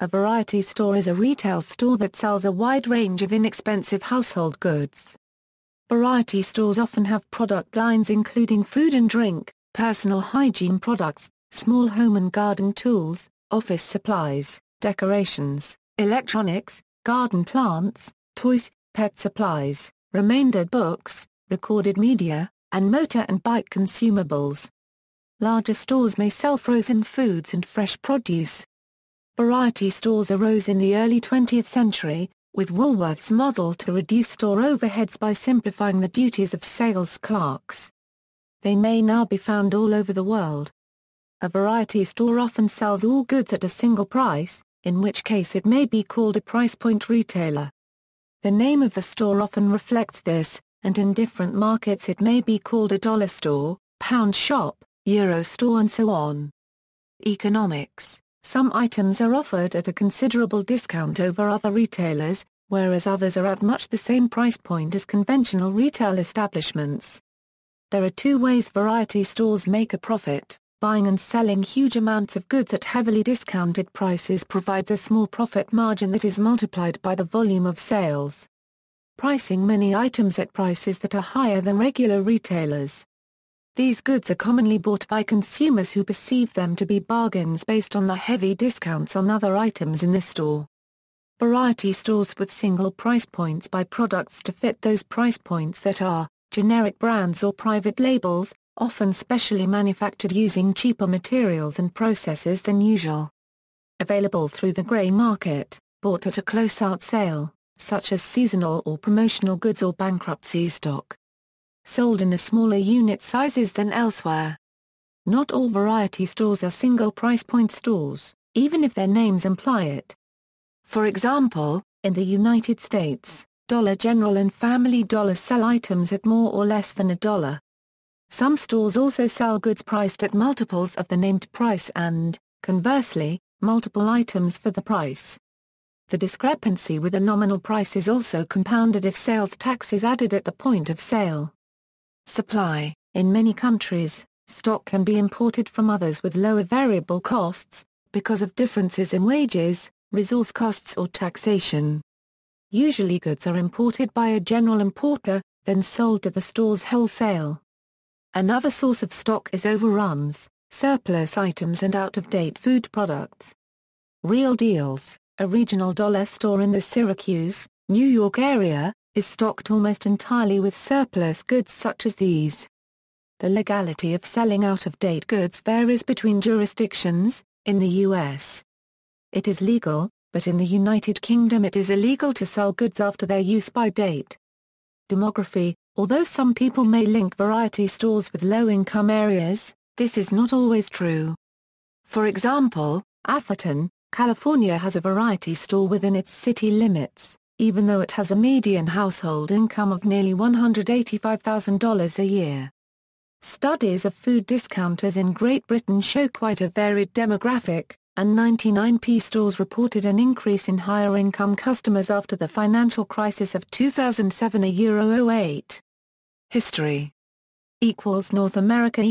A variety store is a retail store that sells a wide range of inexpensive household goods. Variety stores often have product lines including food and drink, personal hygiene products, small home and garden tools, office supplies, decorations, electronics, garden plants, toys, pet supplies, remainder books, recorded media, and motor and bike consumables. Larger stores may sell frozen foods and fresh produce. Variety stores arose in the early 20th century, with Woolworth's model to reduce store overheads by simplifying the duties of sales clerks. They may now be found all over the world. A variety store often sells all goods at a single price, in which case it may be called a price point retailer. The name of the store often reflects this, and in different markets it may be called a dollar store, pound shop, euro store and so on. Economics. Some items are offered at a considerable discount over other retailers, whereas others are at much the same price point as conventional retail establishments. There are two ways variety stores make a profit. Buying and selling huge amounts of goods at heavily discounted prices provides a small profit margin that is multiplied by the volume of sales. Pricing many items at prices that are higher than regular retailers. These goods are commonly bought by consumers who perceive them to be bargains based on the heavy discounts on other items in the store. Variety stores with single price points buy products to fit those price points that are generic brands or private labels, often specially manufactured using cheaper materials and processes than usual. Available through the grey market, bought at a closeout sale, such as seasonal or promotional goods or bankruptcy stock. Sold in a smaller unit sizes than elsewhere. Not all variety stores are single price point stores, even if their names imply it. For example, in the United States, Dollar General and Family Dollar sell items at more or less than $1. Some stores also sell goods priced at multiples of the named price and, conversely, multiple items for the price. The discrepancy with the nominal price is also compounded if sales tax is added at the point of sale. Supply. In many countries, stock can be imported from others with lower variable costs, because of differences in wages, resource costs or taxation. Usually goods are imported by a general importer, then sold to the stores wholesale. Another source of stock is overruns, surplus items and out-of-date food products. Real Deals, a regional dollar store in the Syracuse, New York area, is stocked almost entirely with surplus goods such as these. The legality of selling out-of-date goods varies between jurisdictions. In the U.S., it is legal, but in the United Kingdom it is illegal to sell goods after their use-by date. Demography. Although some people may link variety stores with low-income areas, this is not always true. For example, Atherton, California has a variety store within its city limits, even though it has a median household income of nearly $185,000 a year. Studies of food discounters in Great Britain show quite a varied demographic, and 99p stores reported an increase in higher-income customers after the financial crisis of 2007-08. History. North America.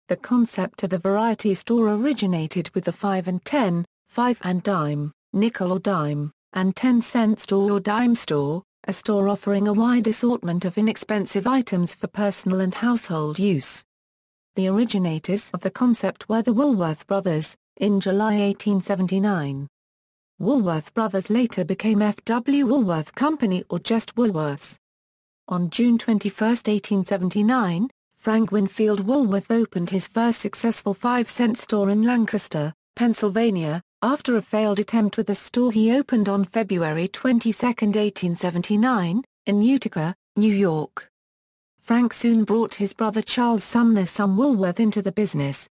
The concept of the variety store originated with the 5 and 10, 5 and dime, nickel or dime, and 10-cent store or dime store, a store offering a wide assortment of inexpensive items for personal and household use. The originators of the concept were the Woolworth Brothers, in July 1879. Woolworth Brothers later became F.W. Woolworth Company or just Woolworths. On June 21, 1879, Frank Winfield Woolworth opened his first successful 5-cent store in Lancaster, Pennsylvania, after a failed attempt with a store he opened on February 22, 1879, in Utica, New York. Frank soon brought his brother Charles Sumner Woolworth into the business.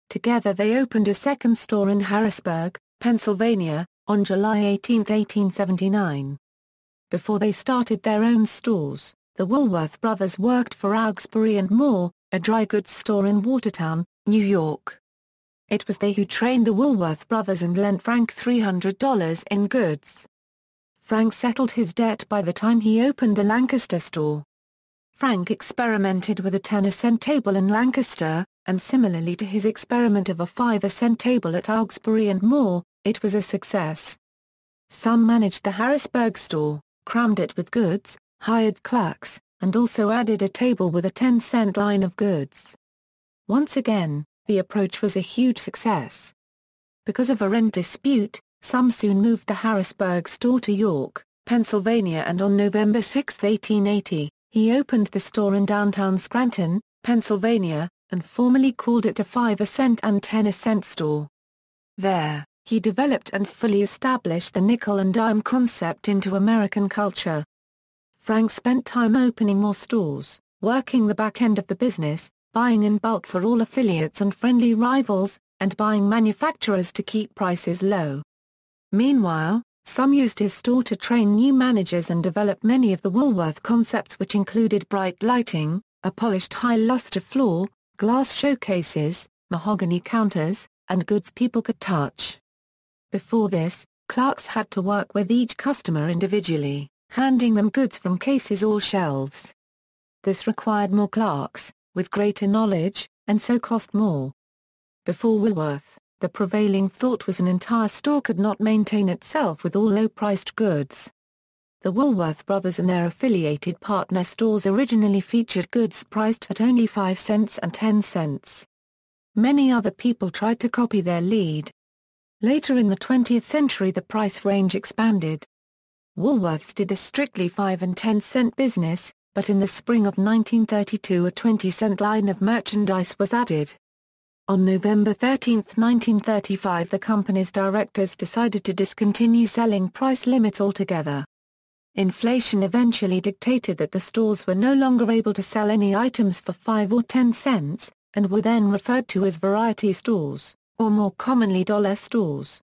Together they opened a second store in Harrisburg, Pennsylvania, on July 18, 1879. Before they started their own stores, the Woolworth brothers worked for Augsbury & Moore, a dry goods store in Watertown, New York. It was they who trained the Woolworth brothers and lent Frank $300 in goods. Frank settled his debt by the time he opened the Lancaster store. Frank experimented with a 10-cent table in Lancaster, and similarly to his experiment of a 5-cent table at Augsbury & Moore, it was a success. Some managed the Harrisburg store, crammed it with goods, hired clerks, and also added a table with a 10-cent line of goods. Once again, the approach was a huge success. Because of a rent dispute, some soon moved the Harrisburg store to York, Pennsylvania, and on November 6, 1880, he opened the store in downtown Scranton, Pennsylvania, and formally called it a 5-cent and 10-cent store. There, he developed and fully established the nickel and dime concept into American culture. Frank spent time opening more stores, working the back end of the business, buying in bulk for all affiliates and friendly rivals, and buying manufacturers to keep prices low. Meanwhile, some used his store to train new managers and develop many of the Woolworth concepts, which included bright lighting, a polished high-luster floor, glass showcases, mahogany counters, and goods people could touch. Before this, clerks had to work with each customer individually, handing them goods from cases or shelves. This required more clerks, with greater knowledge, and so cost more. Before Woolworth, the prevailing thought was an entire store could not maintain itself with all low-priced goods. The Woolworth Brothers and their affiliated partner stores originally featured goods priced at only 5 cents and 10 cents. Many other people tried to copy their lead. Later in the 20th century the price range expanded. Woolworths did a strictly 5 and 10 cent business, but in the spring of 1932 a 20-cent line of merchandise was added. On November 13, 1935 the company's directors decided to discontinue selling price limits altogether. Inflation eventually dictated that the stores were no longer able to sell any items for 5 or 10 cents, and were then referred to as variety stores, or more commonly dollar stores.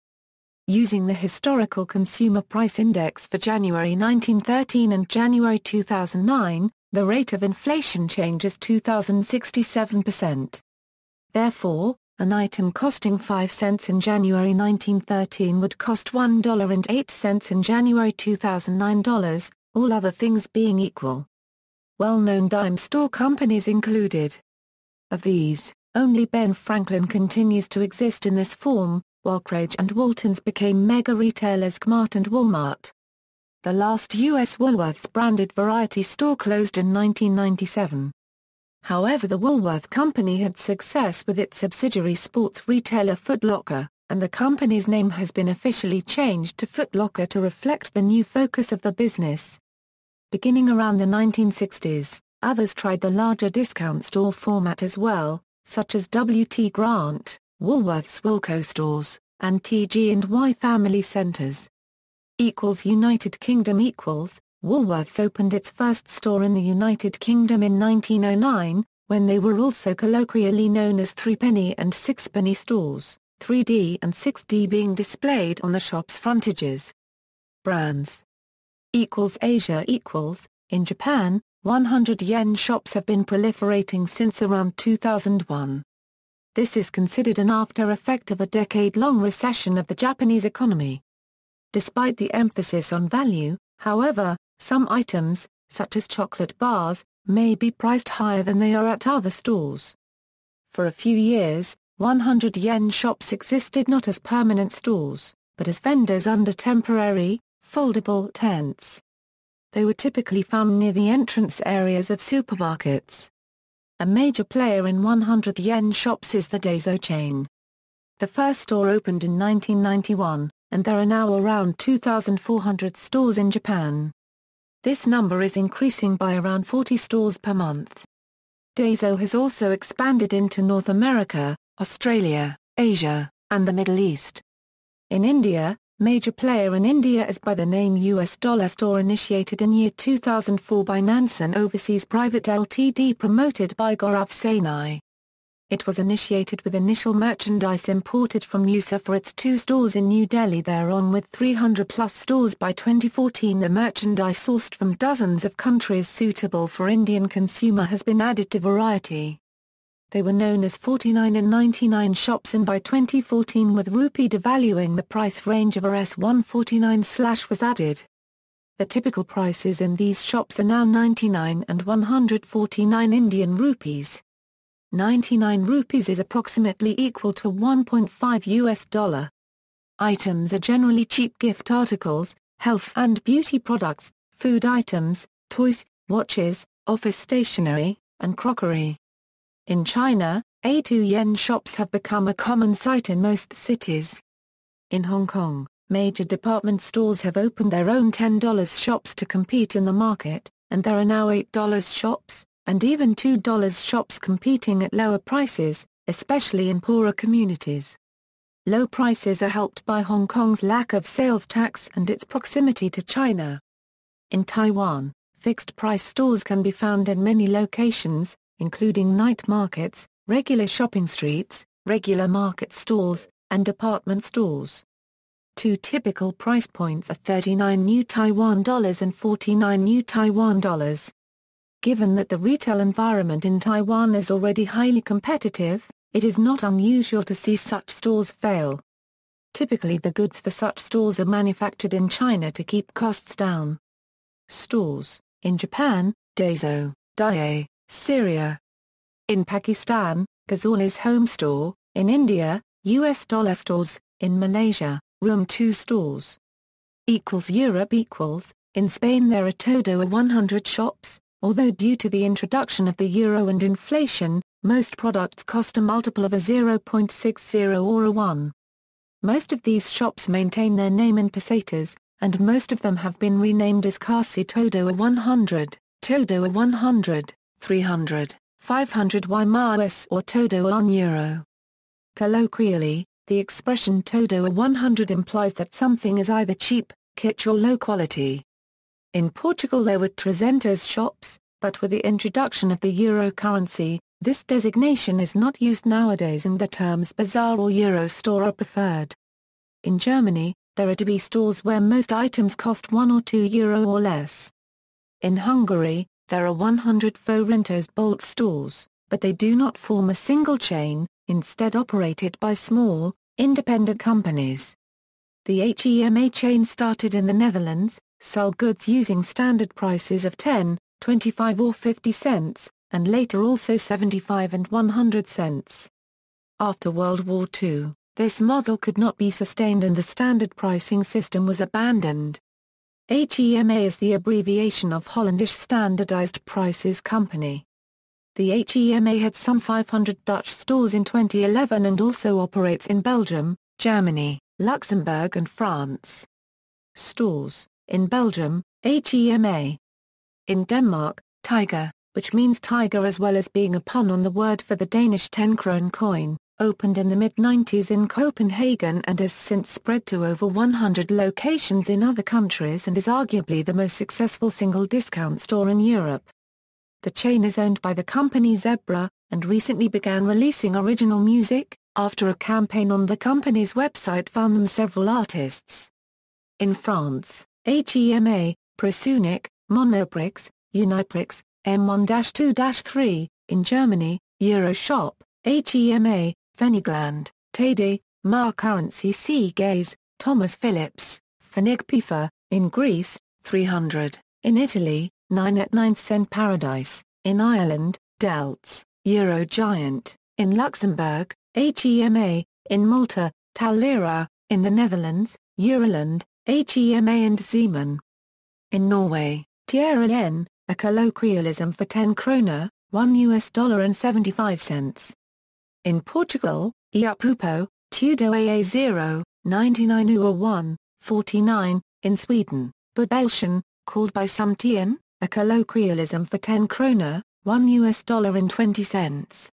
Using the historical Consumer Price Index for January 1913 and January 2009, the rate of inflation change is 2,067%. Therefore, an item costing 5 cents in January 1913 would cost $1.08 in January 2009, all other things being equal. Well-known dime store companies included. Of these, only Ben Franklin continues to exist in this form, while Craig and Walton's became mega retailers Kmart and Walmart. The last U.S. Woolworths branded variety store closed in 1997. However, the Woolworth Company had success with its subsidiary sports retailer Foot Locker, and the company's name has been officially changed to Foot Locker to reflect the new focus of the business. Beginning around the 1960s, others tried the larger discount store format as well, such as W.T. Grant, Woolworth's Wilko stores, and T.G.&Y Family Centers. United Kingdom Woolworths opened its first store in the United Kingdom in 1909, when they were also colloquially known as threepenny and sixpenny stores, 3D and 6D being displayed on the shop's frontages. Brands. Asia. In Japan, 100 yen shops have been proliferating since around 2001. This is considered an after-effect of a decade-long recession of the Japanese economy. Despite the emphasis on value, however, some items, such as chocolate bars, may be priced higher than they are at other stores. For a few years, 100 yen shops existed not as permanent stores, but as vendors under temporary, foldable tents. They were typically found near the entrance areas of supermarkets. A major player in 100 yen shops is the Daiso chain. The first store opened in 1991, and there are now around 2,400 stores in Japan. This number is increasing by around 40 stores per month. Daiso has also expanded into North America, Australia, Asia, and the Middle East. In India, major player in India is by the name US Dollar Store, initiated in year 2004 by Nansen Overseas Private Ltd, promoted by Gaurav Saini. It was initiated with initial merchandise imported from USA for its 2 stores in New Delhi. Thereon, with 300-plus stores by 2014, the merchandise sourced from dozens of countries suitable for Indian consumer has been added to variety. They were known as 49 and 99 shops, and by 2014, with rupee devaluing, the price range of Rs149/ was added. The typical prices in these shops are now 99 and 149 Indian rupees. 99 rupees is approximately equal to $1.5. Items are generally cheap gift articles, health and beauty products, food items, toys, watches, office stationery, and crockery. In China, A2 yen shops have become a common sight in most cities. In Hong Kong, major department stores have opened their own $10 shops to compete in the market, and there are now $8 shops, and even $2 shops competing at lower prices, especially in poorer communities. Low prices are helped by Hong Kong's lack of sales tax and its proximity to China. In Taiwan, fixed-price stores can be found in many locations, including night markets, regular shopping streets, regular market stalls, and department stores. Two typical price points are 39 new Taiwan dollars and 49 new Taiwan dollars. Given that the retail environment in Taiwan is already highly competitive, it is not unusual to see such stores fail. Typically the goods for such stores are manufactured in China to keep costs down. Stores in Japan, Daiso, Daiei, Syria. In Pakistan, Ghazali's Home Store. In India, US Dollar Stores. In Malaysia, Room 2 stores. Europe. In Spain there are todo 100 shops, although due to the introduction of the euro and inflation, most products cost a multiple of a 0.60 or a 1. Most of these shops maintain their name in pesetas, and most of them have been renamed as Casi Todo 100, Todo 100, 300, 500 y or Todo €1. Colloquially, the expression Todo 100 implies that something is either cheap, kitsch or low quality. In Portugal there were trezentas shops, but with the introduction of the euro currency, this designation is not used nowadays and the terms bazaar or euro store are preferred. In Germany, there are to be stores where most items cost €1 or €2 or less. In Hungary, there are 100 Forintos Bolt stores, but they do not form a single chain, instead operated by small, independent companies. The HEMA chain started in the Netherlands, sell goods using standard prices of 10, 25 or 50 cents, and later also 75 and 100 cents. After World War II, this model could not be sustained and the standard pricing system was abandoned. HEMA is the abbreviation of Hollandish Standardized Prices Company. The HEMA had some 500 Dutch stores in 2011 and also operates in Belgium, Germany, Luxembourg and France. Stores in Belgium, HEMA. In Denmark, Tiger, which means tiger as well as being a pun on the word for the Danish 10-krone coin, opened in the mid-90s in Copenhagen and has since spread to over 100 locations in other countries and is arguably the most successful single discount store in Europe. The chain is owned by the company Zebra, and recently began releasing original music, after a campaign on the company's website found them several artists. In France, HEMA, Presunic, Monoprix, Uniprix, M1-2-3, in Germany, Euroshop, HEMA, Fenigland, Tede, Mar Currency Seagaze, Thomas Phillips, Fenigpifa, in Greece, 300, in Italy, 9 at 9 cent Paradise, in Ireland, Delts, Eurogiant, in Luxembourg, HEMA, in Malta, Talera, in the Netherlands, Euroland, HEMA and Zeeman. In Norway, TRN, a colloquialism for 10 kroner, $1 and 75 cents. In Portugal, Iapupo, Tudo AA0, 99 or 1, 49, in Sweden, Budbälchen, called by some Tien, a colloquialism for 10 kroner, $1 and 20 cents.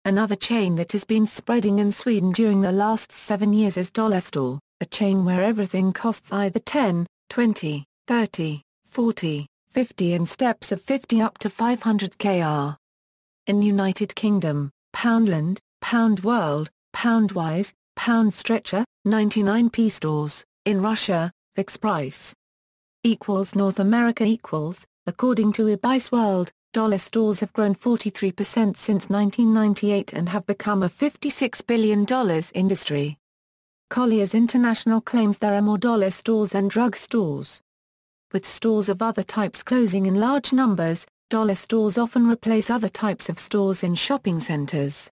Another chain that has been spreading in Sweden during the last 7 years is Dollarstore, a chain where everything costs either 10, 20, 30, 40, 50 and steps of 50 up to 500 kr. In United Kingdom, Poundland, Pound World, Poundwise, Pound Stretcher, 99p stores. In Russia, Fixed Price. North America according to Ibis World, dollar stores have grown 43% since 1998 and have become a $56 billion industry. Colliers International claims there are more dollar stores than drug stores. With stores of other types closing in large numbers, dollar stores often replace other types of stores in shopping centers.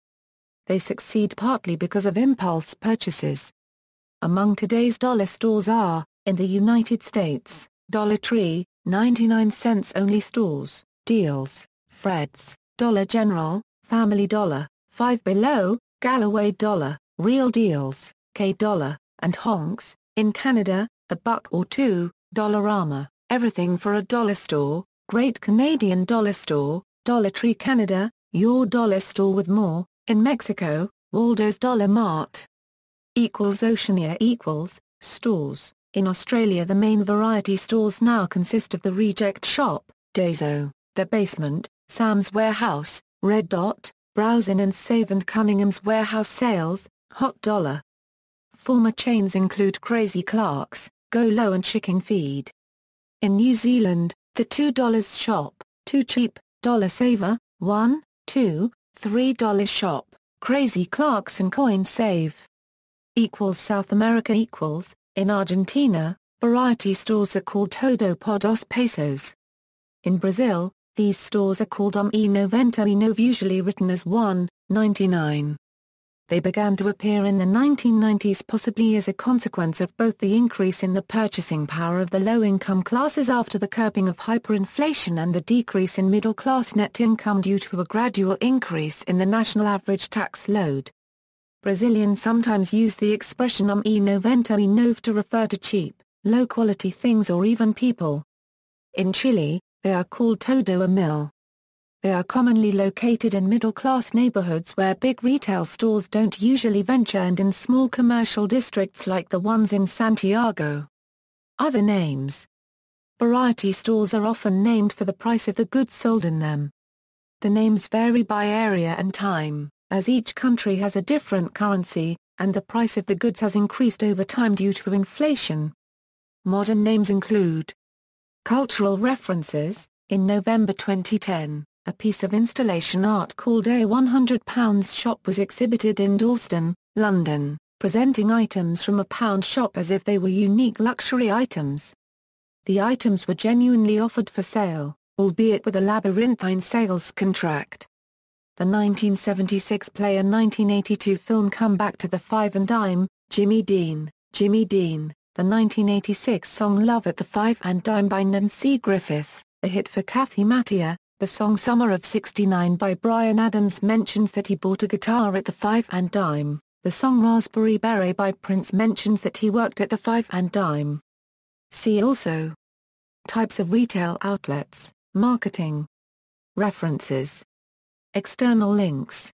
They succeed partly because of impulse purchases. Among today's dollar stores are, in the United States, Dollar Tree, 99-cents only stores, Deals, Fred's, Dollar General, Family Dollar, Five Below, Galloway Dollar, Real Deals, K-Dollar, and Honks. In Canada, $1 or $2, Dollarama, Everything for a Dollar Store, Great Canadian Dollar Store, Dollar Tree Canada, Your Dollar Store with more. In Mexico, Waldo's Dollar Mart. Oceania stores. In Australia, the main variety stores now consist of the Reject Shop, Daiso, The Basement, Sam's Warehouse, Red Dot, Browse-In and Save, and Cunningham's Warehouse Sales, Hot Dollar. Former chains include Crazy Clark's, Go Low and Chicken Feed. In New Zealand, the $2 shop, Too Cheap, Dollar Saver, $1, $2, $3 shop, Crazy Clark's and Coin Save. South America in Argentina, variety stores are called Todo por dos pesos. In Brazil, these stores are called e 99, usually written as 1.99. They began to appear in the 1990s, possibly as a consequence of both the increase in the purchasing power of the low-income classes after the curbing of hyperinflation and the decrease in middle-class net income due to a gradual increase in the national average tax load. Brazilians sometimes use the expression e 99 to refer to cheap, low-quality things or even people. In Chile, they are called Todo a Mil. They are commonly located in middle-class neighborhoods where big retail stores don't usually venture and in small commercial districts like the ones in Santiago. Other names. Variety stores are often named for the price of the goods sold in them. The names vary by area and time, as each country has a different currency, and the price of the goods has increased over time due to inflation. Modern names include Cultural References. In November 2010, a piece of installation art called A £100 Shop was exhibited in Dalston, London, presenting items from a pound shop as if they were unique luxury items. The items were genuinely offered for sale, albeit with a labyrinthine sales contract. The 1976 play and 1982 film Come Back to the Five and Dime, Jimmy Dean, the 1986 song Love at the Five and Dime by Nancy Griffith, a hit for Kathy Mattea. The song Summer of '69 by Bryan Adams mentions that he bought a guitar at the Five and Dime. The song Raspberry Beret by Prince mentions that he worked at the Five and Dime. See also: Types of retail outlets, marketing. References. External links.